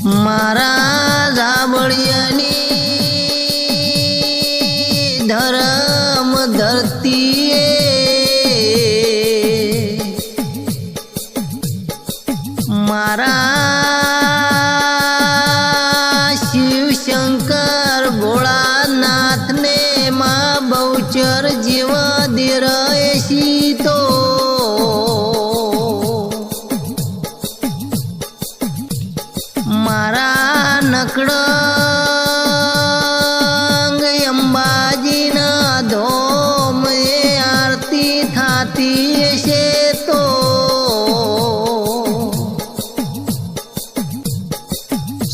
મારા જાબળિયાની ધરમ ધરતીએ મારા શિવ શંકર ભોળાનાથને માં બહુચર જેવા દેરાયસી તો મારા નકળંગ અંબાજીના ધોમ એ આરતી થાતી છે તો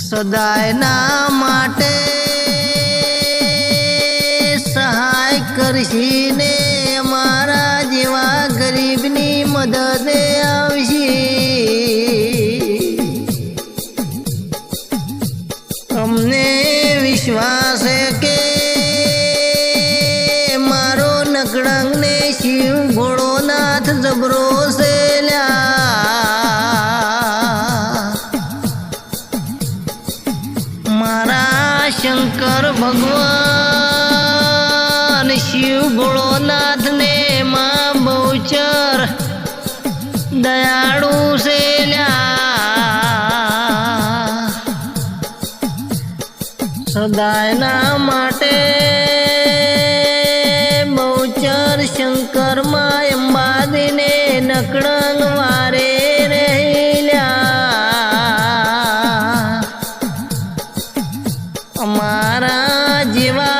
સદાયના માટે સહાય કરશીને અમારા જેવા ગરીબની મદદે આવશે। અમને વિશ્વાસ કે મારો નકળંગ ને શિવ ભોળોનાથ જબરો છે મારા શંકર ભગવાન શિવ ભોળોનાથ ને માં બહુચર દયાળુ છે સદાયના માટે બહુચર શંકર માં અંબાજીને નકળંગ વારે રહેલા અમારા જેવા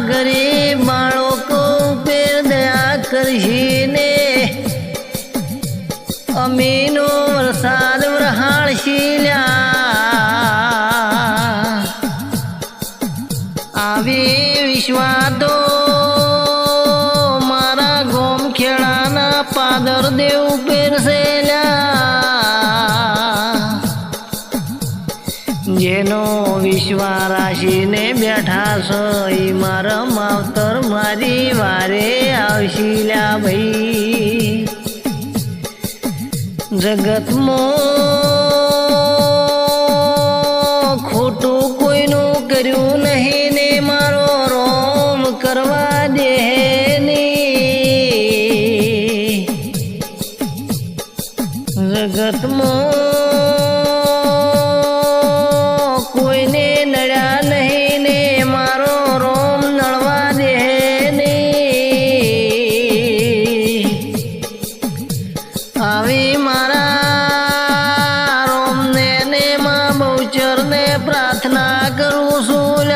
ગરીબ બાળકો ઉપર દયા કરશીને અમીનો વરસાદ વરહાળશીલ્યા આવી વિશ્વાતો મારા ગોમ ખેડાના પાદર દેવ પેરસેલ્યા જેનો વિશ્વા રાશીને બેઠા છો એ મારા માવતર મારી વારે આવશીલ્યા ભાઈ જગતમાં ખોટું કોઈનું કર્યું નહીં ને મારો રોમ કરવા દે જગતમાં કોઈને નડ્યા નહીં ને મારો રોમ નડવા દે આવી મારા રોમને ને માં બહુચરને પ્રાર્થના કરું છું